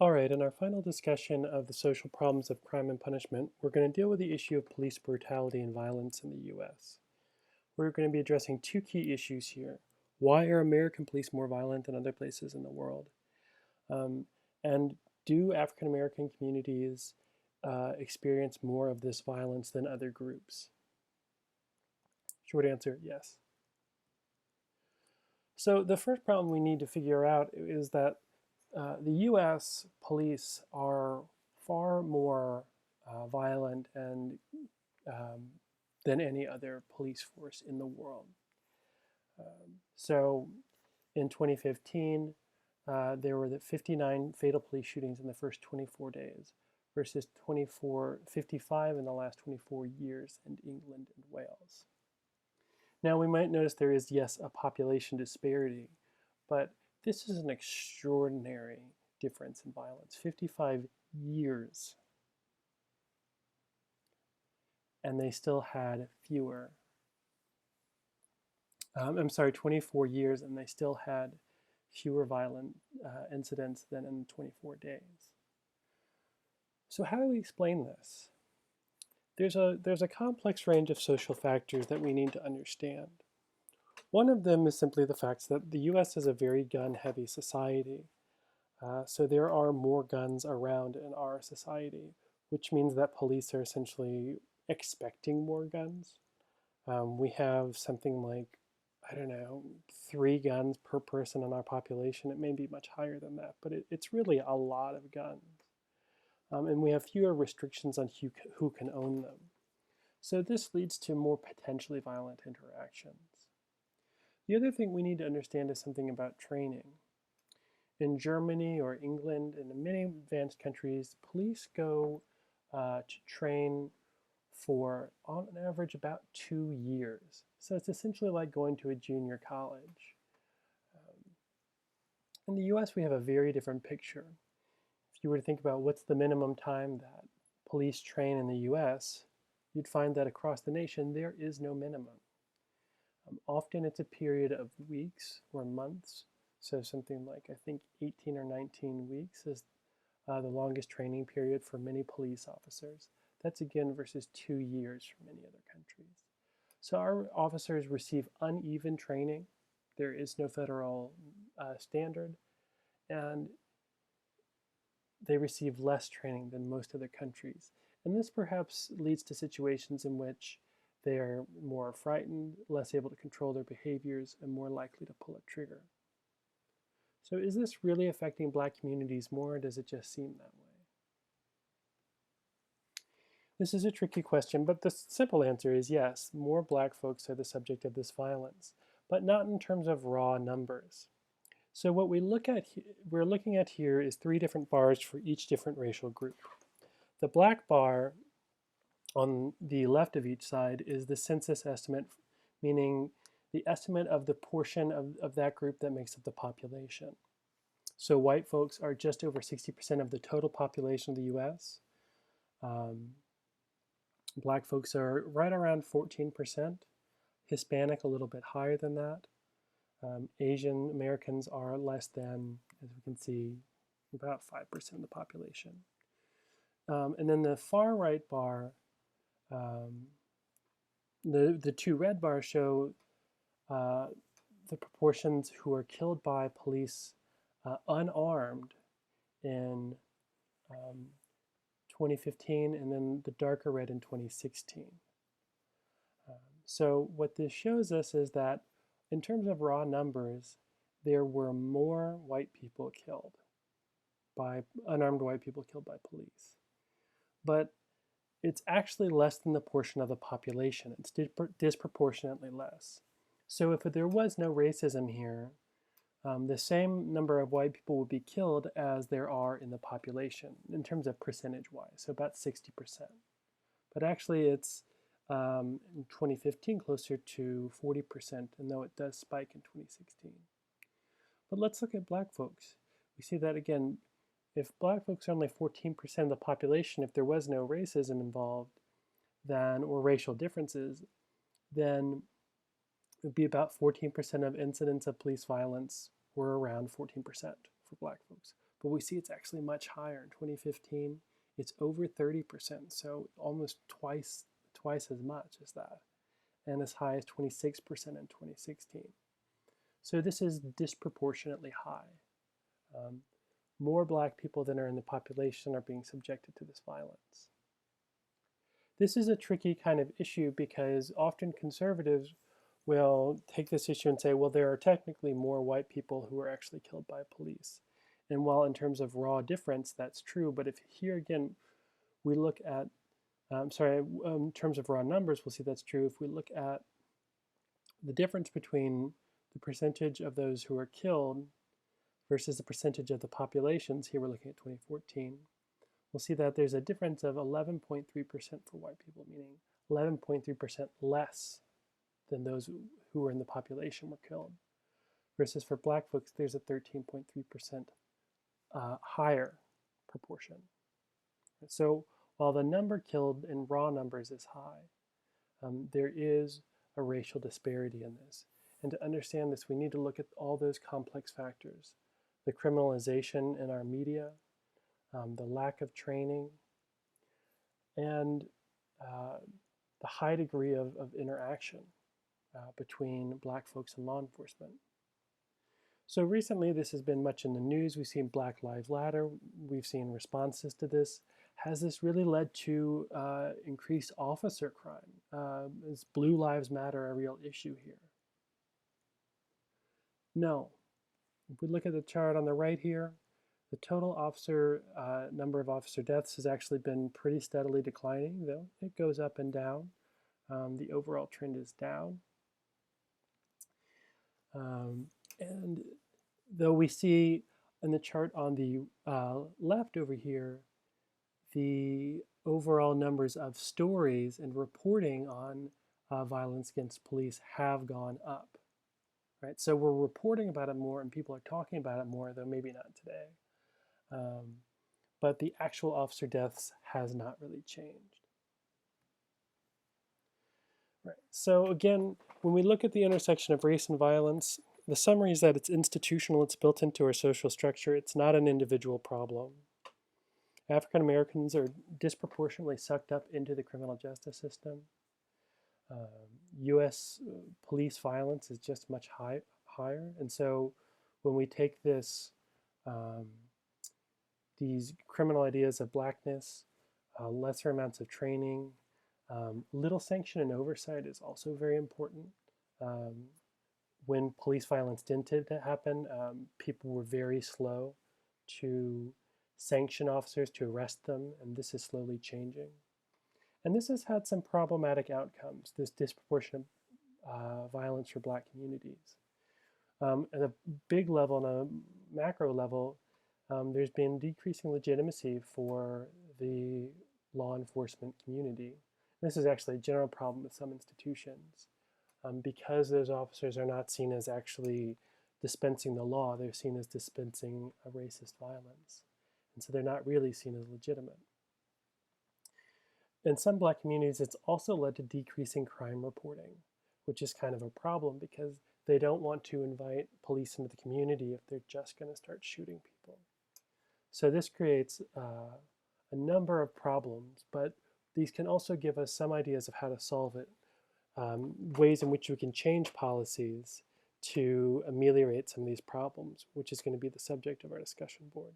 All right, in our final discussion of the social problems of crime and punishment, we're going to deal with the issue of police brutality and violence in the US. We're going to be addressing two key issues here. Why are American police more violent than other places in the world? Um, and do African American communities experience more of this violence than other groups? Short answer, yes. So the first problem we need to figure out is that the US police are far more violent um, than any other police force in the world. So in 2015, there were 59 fatal police shootings in the first 24 days versus 55 in the last 24 years in England and Wales. Now we might notice there is, yes, a population disparity, but this is an extraordinary difference in violence. 55 years, and they still had fewer. I'm sorry, 24 years, and they still had fewer violent incidents than in 24 days. So how do we explain this? There's a complex range of social factors that we need to understand. One of them is simply the fact that the US is a very gun-heavy society. So there are more guns around in our society, which means that police are essentially expecting more guns. We have something like, I don't know, 3 guns per person in our population. It may be much higher than that, but it's really a lot of guns. And we have fewer restrictions on who can own them. So this leads to more potentially violent interactions. The other thing we need to understand is something about training. In Germany or England and in many advanced countries, police go to train for, on average, about 2 years. So it's essentially like going to a junior college. In the US, we have a very different picture. If you were to think about what's the minimum time that police train in the US, you'd find that across the nation, there is no minimum. Often it's a period of weeks or months. So something like, I think, 18 or 19 weeks is the longest training period for many police officers. That's again versus 2 years for many other countries. So our officers receive uneven training. There is no federal standard, and they receive less training than most other countries. And this perhaps leads to situations in which they are more frightened, less able to control their behaviors, and more likely to pull a trigger. So is this really affecting Black communities more, or does it just seem that way? This is a tricky question, but the simple answer is yes, more Black folks are the subject of this violence, but not in terms of raw numbers. So what we're looking at here is 3 different bars for each different racial group. The black bar on the left of each side is the census estimate, meaning the estimate of the portion of that group that makes up the population. So white folks are just over 60% of the total population of the US. Black folks are right around 14%. Hispanic a little bit higher than that. Asian Americans are less than, as we can see, about 5% of the population. And then the far right bar, the 2 red bars show the proportions who are killed by police unarmed in 2015, and then the darker red in 2016. So what this shows us is that in terms of raw numbers, there were more white people killed by unarmed white people killed by police. But it's actually less than the portion of the population. It's disproportionately less. So if there was no racism here, the same number of white people would be killed as there are in the population in terms of percentage-wise, so about 60%. But actually it's in 2015 closer to 40%, and though it does spike in 2016. But let's look at Black folks. We see that again, if Black folks are only 14% of the population, if there was no racism involved, then, or racial differences, then it would be about 14% of incidents of police violence were around 14% for Black folks. but we see it's actually much higher. In 2015, it's over 30%, so almost twice as much as that, and as high as 26% in 2016. So this is disproportionately high. More black people than are in the population are being subjected to this violence. This is a tricky kind of issue because often conservatives will take this issue and say, well, there are technically more white people who are actually killed by police. And while in terms of raw difference, that's true, but if here again we look at, in terms of raw numbers, we'll see that's true. If we look at the difference between the percentage of those who are killed versus the percentage of the populations, here we're looking at 2014, we'll see that there's a difference of 11.3% for white people, meaning 11.3% less than those who were in the population were killed. Versus for black folks, there's a 13.3% higher proportion. So while the number killed in raw numbers is high, there is a racial disparity in this. And to understand this, we need to look at all those complex factors. The criminalization in our media, the lack of training, and the high degree of interaction between black folks and law enforcement. So recently, this has been much in the news. We've seen Black Lives Matter. We've seen responses to this. Has this really led to increased officer crime? Is Blue Lives Matter a real issue here? No. If we look at the chart on the right here, the total number of officer deaths has actually been pretty steadily declining, though it goes up and down. The overall trend is down. And though we see in the chart on the left over here, the overall numbers of stories and reporting on violence against police have gone up. Right? So we're reporting about it more and people are talking about it more, though maybe not today. But the actual officer deaths has not really changed. Right. So again, when we look at the intersection of race and violence, the summary is that it's institutional, it's built into our social structure, it's not an individual problem. African Americans are disproportionately sucked up into the criminal justice system. U.S. police violence is just much higher, and so when we take this, these criminal ideas of blackness, lesser amounts of training, little sanction and oversight is also very important. When police violence didn't happen, people were very slow to sanction officers, to arrest them, and this is slowly changing. And this has had some problematic outcomes, this disproportionate violence for black communities. At a big level, on a macro level, there's been decreasing legitimacy for the law enforcement community. This is actually a general problem with some institutions. Because those officers are not seen as actually dispensing the law, they're seen as dispensing a racist violence. And so they're not really seen as legitimate. In some black communities, it's also led to decreasing crime reporting, which is kind of a problem because they don't want to invite police into the community if they're just going to start shooting people. So this creates a number of problems, but these can also give us some ideas of how to solve it, ways in which we can change policies to ameliorate some of these problems, which is going to be the subject of our discussion board.